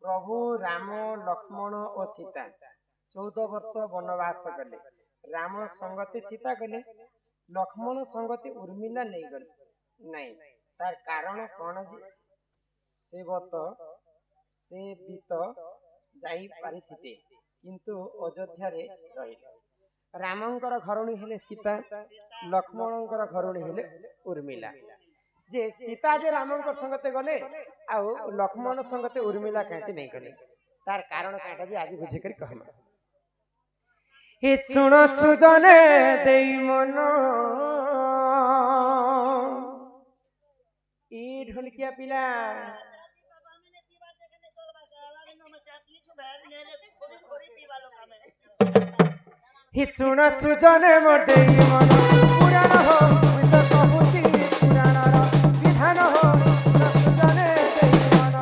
प्रभु राम लक्ष्मण और सीता 14 वर्ष वनवास गले। राम संगति सीता गले, लक्ष्मण संगति उर्मिला नहीं गले नहीं। तार कारण कौन जे से भी तो जाई पारिथिते किंतु अयोध्या रे रहिले। रामंकर घरणी हेले सीता, लक्ष्मणंकर घरणी हेले उर्मिला। जे सीता जे रामंकर संगते गले आउ लक्ष्मण संगते उर्मिला कहते नहीं गले। तार कारण काटा जे आज बुझे कर कहमा। हे सुन सुजने देई मन ई ढोलकिया पिला ही सुन सुजने मोर देई मन पुराण हो मुई तो कहूची पुराणर विधान हो सुन सुजने देई मन।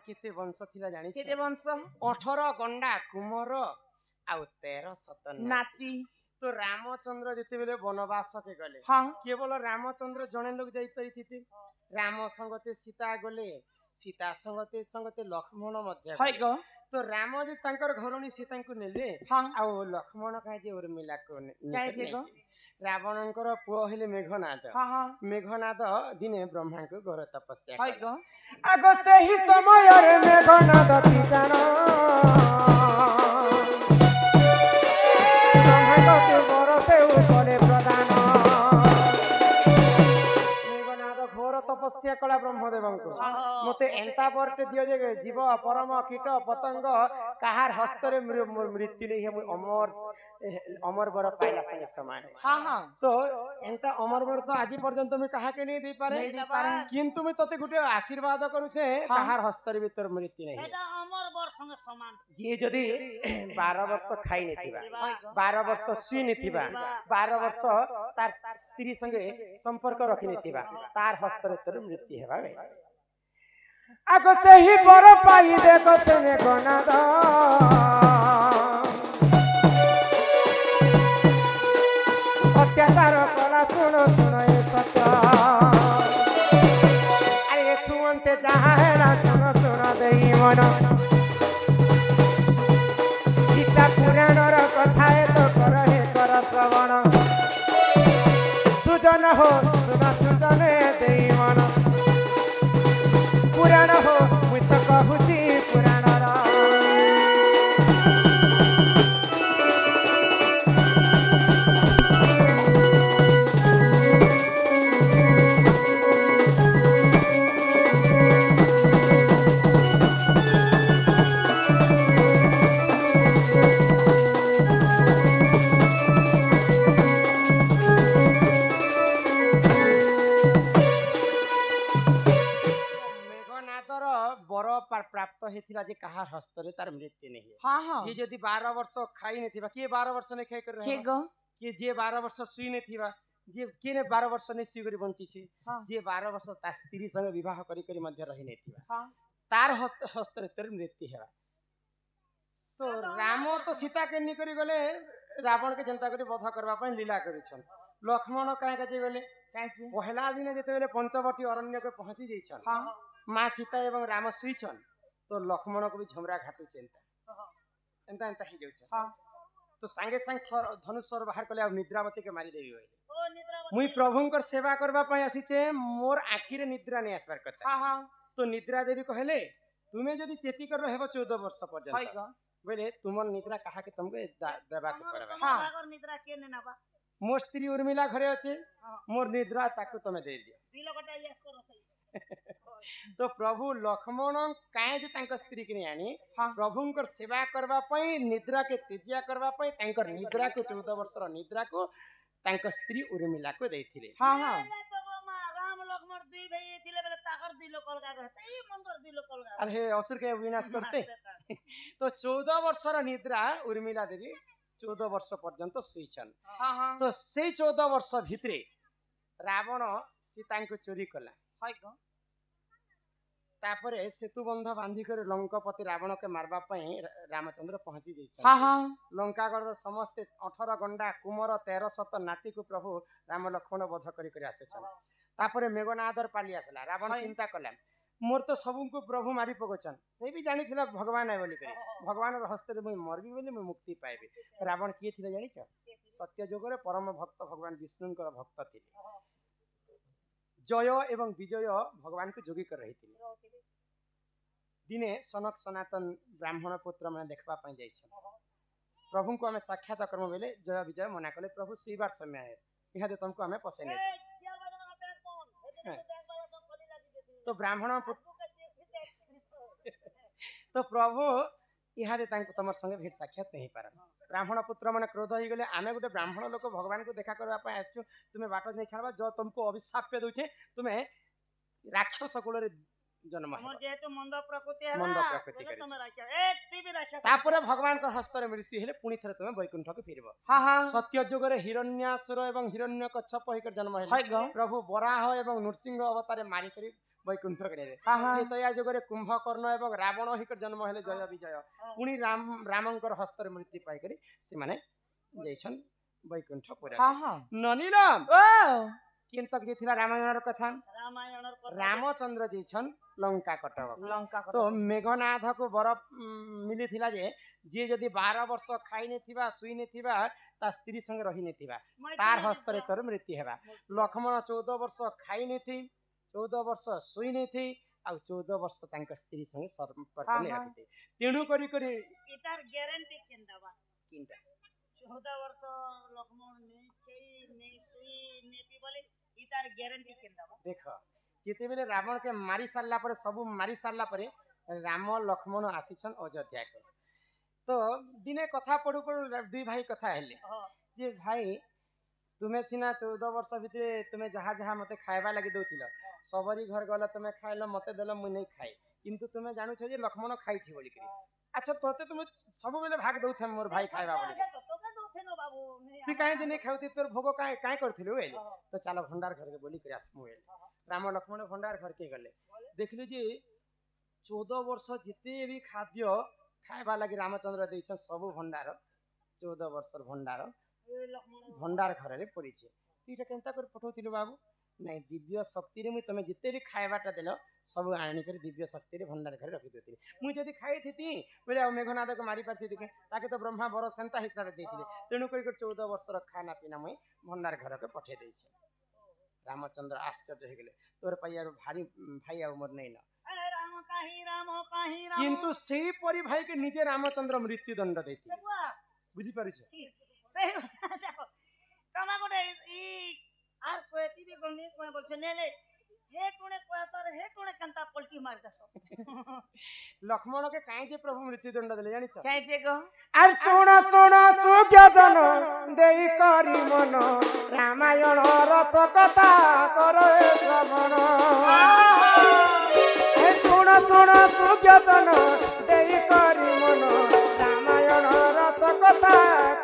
केते वंश थिला जानि केते वंश 18 गंडा कुमर आउ 13 सतन नाती। तो रामचंद्र जेते बेले वनवास के गले हां केवल रामचंद्र जणे लोग जाई परिथिते। राम संगते सीता गले, सीता संगते संगते लक्ष्मण मध्य हाय गो। तो राम जे तांकर घरणी सीता को नेले हां आउ लक्ष्मण काहे जे उर्मिला को काहे जे गो रावणंकर पुओ हेले मेघनाद। हां हां मेघनाद दिने ब्रह्मा को घोर तपस्या हाय गो। आगो से ही समय रे मेघनाद तीतान ब्रह्मा को बरसे उपले प्रदान। मेघनाद घोर तपस्या कला ब्रह्मदेव को मते एंता बरटे दियो जे जीव परम कीट पतंग काहार हस्तरे मृत्यु नहीं है अमर अमर बर पाइला संगे समान। हां हां तो एंता अमर बर तो आज पर्यंत मैं कहा के नहीं दे पारे किंतु मैं तते गुटे आशीर्वाद करू छे काहार हस्तर भीतर मृत्यु नहीं एटा अमर बर संगे समान। जे जदी 12 वर्ष खाई नथिबा, 12 वर्ष सुई नथिबा, 12 वर्ष तार स्त्री संगे संपर्क रखि नथिबा तार हस्तर भीतर मृत्यु हेबा बे। आगो से ही बर पाई देखो से में गनाद अत्याचार कला सुनो सुनो ये सत्य। अरे तू अंते जहाँ है ना सुनो सुनो देई मन गीता पुराणर कथा है तो कर हे कर श्रवण सुजन हो सुन सुजने देई मन पुराण हो मुई तो कहूची पुराणर। प्राप्त हेथिला जे कहार हस्तरे तार मृत्यु नहीं। हां हां जे जदी 12 वर्ष खाई नथिबा के 12 वर्ष ने खाई कर के गो के जे 12 वर्ष सुई नथिबा जे के ने 12 वर्ष ने सुई करी बंची छी जे 12 वर्ष ता स्त्री संग विवाह करी करी मध्य रही नथिबा हां तार हस्तरे तार मृत्यु हेबा। तो राम तो सीता के नि करी गले रावण के जनता करी वध करबा पय लीला करी छन। लक्ष्मण काहे के जे गले काहे जे पहला दिन जेते बेले पंचवटी अरण्य के पहुंची जाई छन। हां मां सीता एवं राम सुई छन तो लक्ष्मण को भी झमरा घाटू एंता एंता एंता ही जाउ छ। हां तो संगे संग धनुष स्वर बाहर कले निद्रावती के मारी देवी होई। ओ निद्रावती मुई प्रभुंकर सेवा करबा पय आसी छे मोर आखी रे निद्रा नै आसबार कथा। हां हां तो निद्रा देवी कहले तुमे जदी चेती कर रहबो 14 वर्ष पर्यंत हाय गो बोले तुमन निद्रा कहा के तुमके देबा के पड़बा। हां भागर निद्रा के ने नाबा मोर स्त्री उर्मिला घरे अछि मोर निद्रा ताकू तमे दे दियो दिलो कटा यस करो सही। तो प्रभु लक्ष्मण काहे जे तांकर स्त्री के आनी प्रभुंकर सेवा करबा पई निद्रा के तेजिया करबा पई तांकर निद्रा को 14 वर्षर निद्रा को तांकर स्त्री उर्मिला को देथिले। हां हां राम लक्ष्मण दुई भाई थिले बेले ताकर दुई लोक अलगा रहते ई मनकर दुई लोक अलगा अरे हे असुर के विनाश करते तो 14 वर्षर निद्रा उर्मिला देवी 14 वर्ष पर्यंत शुईछन हाँ हाँ तो से 14 वर्ष भित्रे रावण सीता को चोरी कला हाय ग तापरे सेतुबंध बांधी कर लंकापति रावण के मारबा पई रामचंद्र पहुंची जाइछन हाँ हाँ लंकागढ़ समस्त 18 गंडा कुमर 1300 नाती को प्रभु राम लक्ष्मण वध करी आसेछन तापरे मेघनादर पाली आसला रावण चिंता कला मोर तो सबू को प्रभु मारी पकोछन से भी जानी थिला भगवान है बोली करी भगवान हस्त रे मरबी बोली मैं मुक्ति पाइबे रावण किए थिले जानिछ सत्य जोगरे परम भक्त भगवान विष्णुंकर भक्त थिले जय एवं विजय भगवान को जोगी कर रही थी दिने सनक सनातन ब्राह्मण पुत्र मैंने देखा प्रभु को आम साक्षात कर्म बेले जय विजय मना कले प्रभु शुईबार समय है यहाँ तुमको आम पसई नहीं तो ब्राह्मण तो प्रभु यहाँ तुम संगे भेट साक्षात नहीं पार ब्राह्मण पुत्र मैंने क्रोध हो गले आम गोटे ब्राह्मण लोक भगवान को देखा करने आसु तुम्हें बाट नहीं छाड़ा जो तुमको अभिशाप्य दूचे तुम्हें राक्षस कूल जन्म जेहेतु मंद प्रकृति मंद प्रकृति बोले तुम राख्या ए तू भी राख्या तापर भगवान का हस्त रे मृत्यु हेले पुणी थरे तुम वैकुंठ को फिरबो हाँ हाँ सत्य जुगरे हिरण्यासुर एवं हिरण्यकच्छप होकर जन्म हाय हेले ग प्रभु बराह एवं नृसिंह अवतारे मारी करी वैकुंठ करे हाँ हाँ त्रेतया जुगरे कुंभकर्ण एवं रावण होकर जन्म हेले जय विजय पुणी रामंकर हस्त रे मृत्यु पाई करी से माने जैछन वैकुंठ पुरा हाँ हाँ ननीराम ओ किन तक जे थिला रामायणर कथा रामायणर कथा रामचंद्र जे छन लंका कटक लंका तो मेघनाथ को बर मिली थिला जे जदि 12 वर्ष खाई नहीं थिबा सुई नहीं थिबा ता स्त्री संग रही नहीं थिबा तार हस्त रे तोर मृत्यु हेबा लक्ष्मण 14 वर्ष खाई नहीं थी 14 वर्ष सुई नहीं थी आ 14 वर्ष तांका स्त्री संग संपर्क नहीं रखिते तेणु करी इतार गारंटी केन दबा किनटा 14 वर्ष लक्ष्मण ने केई ने सुई नेती बोले इतार गारंटी केन दबा देख जिते बेले रावण के मारी सारला पर सब मारी सारला पर राम लक्ष्मण आसीछन अयोध्या को तो दिने कथा पढ़ू पढ़ू दुई भाई कथा हेले जे भाई तुम्हें सिना 14 वर्ष भितर तुम्हें जहाँ जहाँ मते खाइबा लगी दउथिल सबरी घर गला तुम्हें खाइल मते देल मुई नहीं खाई किंतु तुम्हें जानु छ जे लक्ष्मण खाई छी बोली करी अच्छा तोते तुम सब बेले भाग दउथे मोर भाई खाइबा बोली तो दोथे नो बाबू तू काहे जे नहीं खाउती तोर भोग काहे काहे करथिलु एले तो चलो भंडार घर के बोली करी आसमु एले राम लक्ष्मण भंडार घर के गले देखली जे 14 वर्ष जिते भी खाद्य खाइबा लगी रामचंद्र देछ सब भंडार 14 वर्ष भंडार भंडार घर रे पड़ी छे तू केनता कर पठौतिलु बाबू नहीं दिव्य शक्ति रे मुई तमे जिते भी खाइबाटा देलो सब आनी कर दिव्य शक्ति रे भंडार घर रखि देती मुई जदी खाई थी बोले मेघनाथ को मारी पारती देखे ताके तो ब्रह्मा बर सेंता हिसाब से देथिले तेणु करी 14 वर्ष खाना पीना मुई भंडार घर के पठे देई छे रामचंद्र आश्चर्य हो गले तोर पैया भारी भाई आ उमर नहीं ना राम किंतु सेही परी भाई के निजे रामचंद्र मृत्यु दंड देती बुझी पारि छ सही देखो तमा गोटे ई आर कोएती भी गनी कोए बोलछ ने ले हे टुणे कोतर हे टुणे कंता पलटी मार दसो लक्ष्मण के काहे जे प्रभु मृत्यु दंड देले जानि छ काहे जे गो आर सुण सुज्ञ जन देई करी मन रामायण रस कथा करे श्रवण हे सुण सुज्ञ जन देई करी मन रामायण रस कथा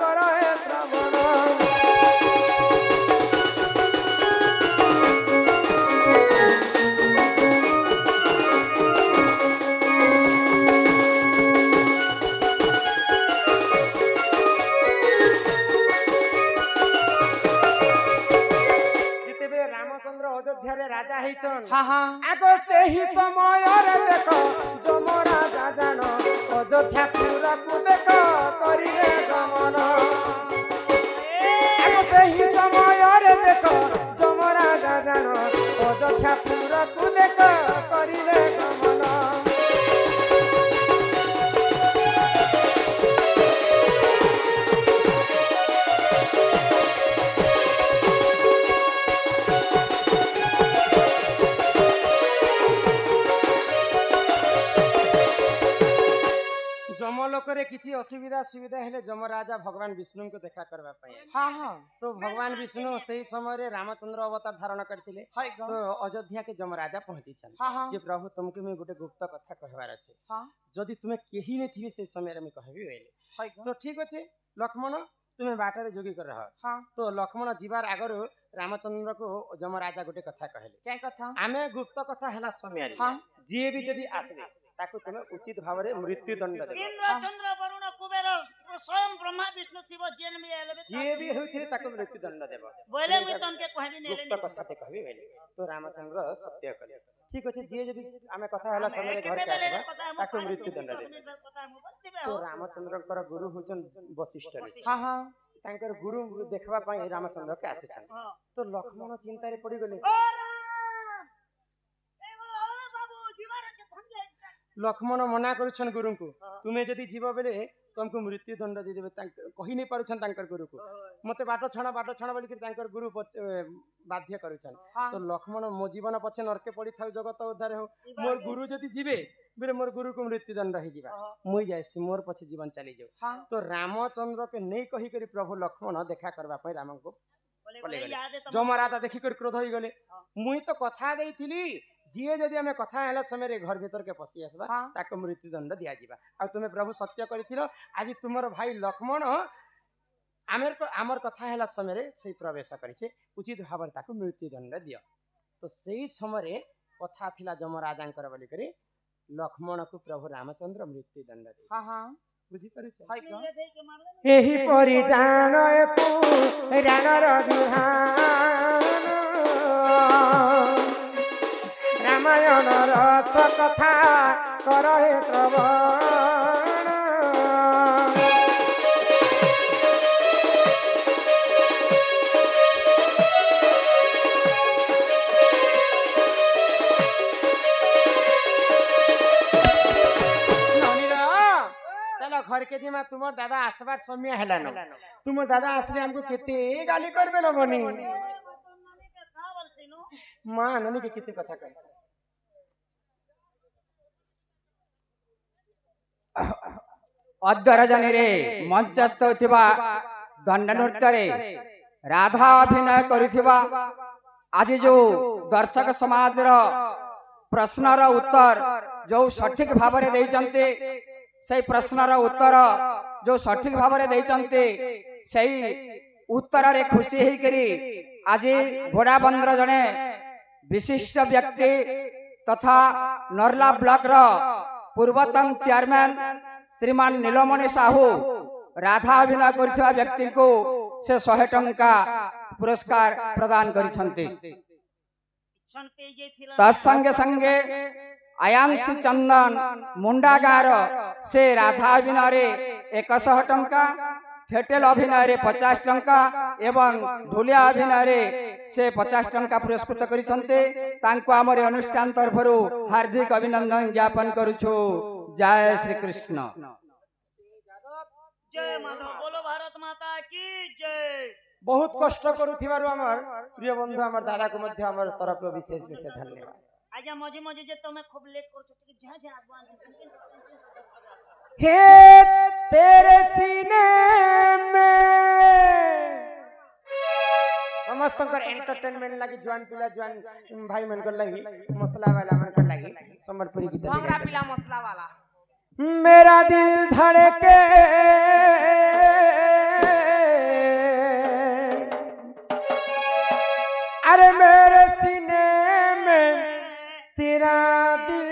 करे श्रवण राजा हेचन हाँ हाँ आगो से ही समय रे देखो जम राजा जान अयोध्या पूरा को देखो करिले गमन आगो से ही समय रे देखो जम राजा जान अयोध्या पूरा को देखो करिले गमन जमलोक रे किछि असुविधा सुविधा हेले जमराजा भगवान विष्णु को देखा करबा पाए हाँ हाँ तो भगवान विष्णु सही समय रे रामचंद्र अवतार धारण करथिले हाय तो अयोध्या के जमराजा पहुंची छन हाँ हाँ जे प्रभु तुमके में गोटे गुप्त कथा कहबार अछि हाँ जदि तुमे केही ने थिबे से समय रे मैं कहबी होइले हाय तो ठीक अछि लक्ष्मण तुमे बाटर जोगी कर रह हाँ तो लक्ष्मण जीवार आगरो रामचंद्र को जमराजा गोटे कथा कहले क्या कथा आमे गुप्त कथा हैला समय रे हाँ जे भी जदि आसबे ताको तुमे उचित भाव रे मृत्यु दंड देबो इंद्र चंद्र वरुण कुबेर स्वयं ब्रह्मा विष्णु शिव जेन में आले जे भी होइथिले ताको मृत्यु दंड देबो बोले मुई तनके कहबी नेले गुप्त कथा ते कहबी बेले तो रामचंद्र सत्य कले ठीक अछि जे जदि आमे कथा हैला समय रे घर के आसबा ताको मृत्यु दंड देबो तो रामचंद्रकर गुरु होचन वशिष्ठ ऋषि हाँ हाँ तांकर गुरु देखबा पई रामचंद्र के आसे छन तो लक्ष्मण चिंता रे पड़ी गेले लक्ष्मण मना करुछन गुरु को तुमे जदि जीव बेले तुमको मृत्यु दंड दे देबे कहि नै पारुछन तांकर गुरु को मते बाटो छाणा बोली तांकर गुरु बाध्य करुछन तो लक्ष्मण मो जीवन पछे नरके पड़ी थाउ जगत उद्धार हो मोर गुरु जदि जीवे बेले मोर गुरु को मृत्यु दंड ही जीवा मुई जायसी मोर पछे जीवन चली जाऊ तो रामचंद्र के नै कहि करी प्रभु लक्ष्मण देखा करबा पई राम को पले गले जमराजा देखि कर क्रोध होई गले मुई तो कथा देइथिली जी जदि आम कथा है समय रे घर भीतर के पशि आसबा ताको मृत्यु दंड दिया जिबा आ तुमे प्रभु सत्य करिथिलो आज तुमर भाई लक्ष्मण आमर कथा है समय रे से प्रवेश करिछे उचित भाव ताको मृत्यु दंड दियो तो सही समय रे कथा थिला जमराजांकर बोली करी लक्ष्मण को प्रभु रामचंद्र मृत्यु दंड दे हाँ हाँ बुझी परिछ एही परि जानो पुराणर विधान रामायण रस कथा करहे श्रवण चलो घर के जिमा तुमर दादा आसबार समय हैला न तुमर दादा आसले हमको केते गाली करबे ल मनी मां ननी के केते कथा कहै अद्य रजनी रे मंचस्थ होथिबा दंड नृत्य रे राधा अभिनय करिथिबा आज जो दर्शक समाज रो प्रश्न रो उत्तर जो सठिक भाव रे दैचंते सही प्रश्न रो उत्तर जो सठिक भाव रे दैचंते सही उत्तर रे खुशी हेई करी आज घोड़ा बंदर जने विशिष्ट व्यक्ति तथा नरला ब्लॉक रो पूर्वतन चेयरमैन श्रीमान नीलमणि साहू राधा अभिनय करथिबा व्यक्ति को से 100 टंका पुरस्कार प्रदान करिसंते तत्संगे संगे आयांशी चंदन मुंडा गार से राधा अभिनय रे 100 टंका थेटेल अभिनय रे 50 टंका एवं ढोलिया अभिनय रे से 50 टंका पुरस्कृत करिसंते तांको हमर अनुष्ठान तरफरु हार्दिक अभिनंदन ज्ञापन करूछु जय श्री कृष्ण जय माधव बोलो भारत माता की जय बहुत कष्ट करूथिबारु हमर प्रिय बंधु हमर दादा को मध्य हमर तरफ विशेष विशेष धन्यवाद आजा मजे मजे जे तुमे खूब लेट कर छथि कि जा आगवान हे तेरे सीने में समस्त एंटरटेनमेंट लगी जवान पिला जवान भाई मन कर लगी मसला वाला मन कर लगी संबलपुरी गीत भंगरा पिला मसला वाला मेरा दिल धड़के अरे मेरे सीने में तेरा दिल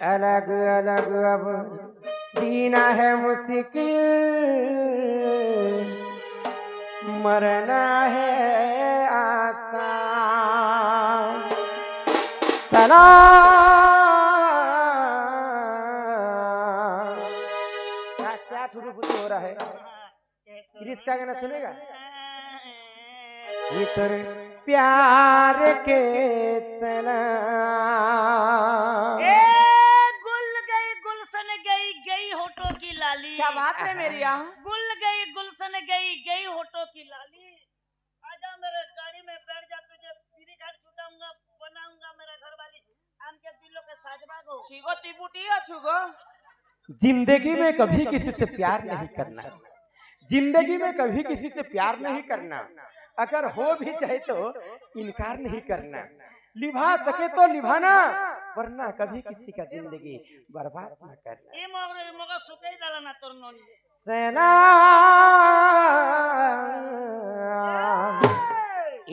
अलग अलग अब जीना है मुश्किल मरना है आसान सलाम क्या ठुरू हो रहा है क्रिस का गाना सुनेगा इतर प्यार के सलाम गुलशन गई गई होठों की लाली क्या बात है मेरी यहाँ गुल गई गुलशन गई गई होठों की लाली आजा मेरे गाड़ी में बैठ जा तुझे पीरी घाट छुटाऊंगा बनाऊंगा मेरा घर वाली आम के दिलों के अच्छी गो तिबुटी अच्छू गो जिंदगी में कभी किसी से प्यार नहीं करना, जिंदगी में कभी किसी से प्यार नहीं करना, अगर हो भी जाए तो इनकार नहीं करना, निभा सके तो निभाना, वरना कभी किसी का जिंदगी बर्बाद न करना। ए मगर सुके डाला ना तोर नोनी सेना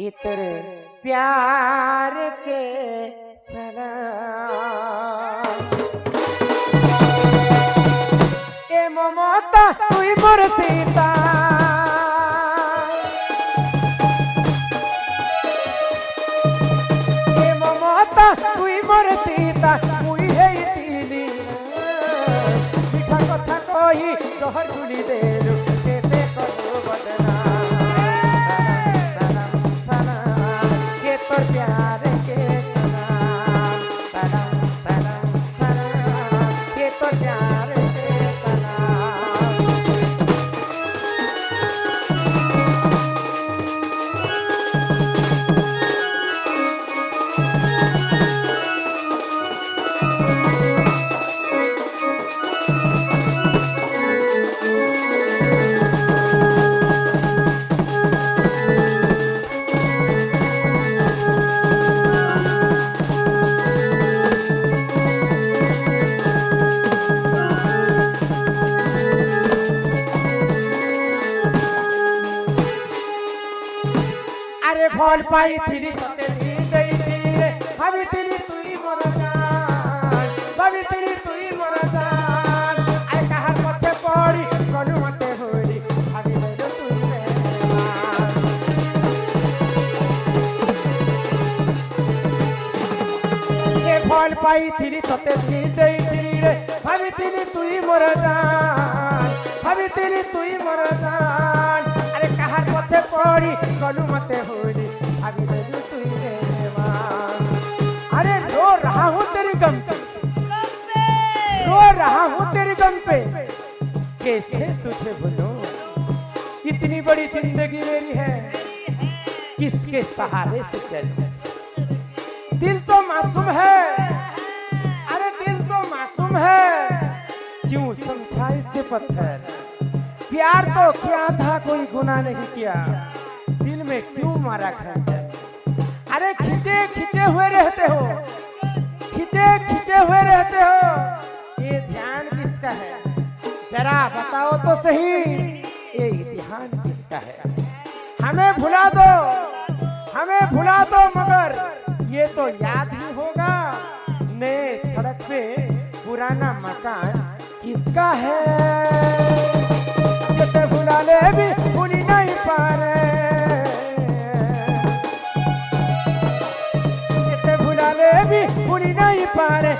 इतर प्यार के सलाम ए ममता तुई मोर सीता ए ममता तुई मोर सीता मुई है तिली मिठा कथा कही तोहर गुली देलु से करो बदना सलाम सलाम के तोर प्यार के सलाम सलाम सलाम सलाम के तोर प्यार के सलाम। अरे भल पाई थिली तते दी गई रे भावितिली तुई मोर जान भावितिली तुई मोर जान अरे कहार पछे पड़ी कनु मते होली भाभी देलो तुई मेहमान ए भल पाई थिली तते दी गई रे भावितिली तुई मोर जान भावितिली तुई मोर जान अरे कहार पछे पड़ी कनु मते होली भाभी देलू तुई मेहमान। अरे रो रहा हूँ तेरी गम पे रो रहा हूँ तेरी गम पे कैसे तुझे भूलूं इतनी बड़ी जिंदगी मेरी है किसके सहारे से चलूं दिल तो मासूम है अरे दिल तो मासूम है क्यों समझा इससे पत्थर प्यार तो किया था कोई गुनाह नहीं किया दिल में क्यों मारा खंजर अरे खिंचे खिंचे हुए रहते हो खिंचे खिंचे हुए रहते हो ये ध्यान किसका है जरा बताओ तो सही ये ध्यान किसका है हमें भुला दो मगर ये तो याद ही होगा नए सड़क पे पुराना मकान किसका है जिते भुला ले भी भूली नहीं पा रहे जिते भुला ले भी भूली नहीं पा रहे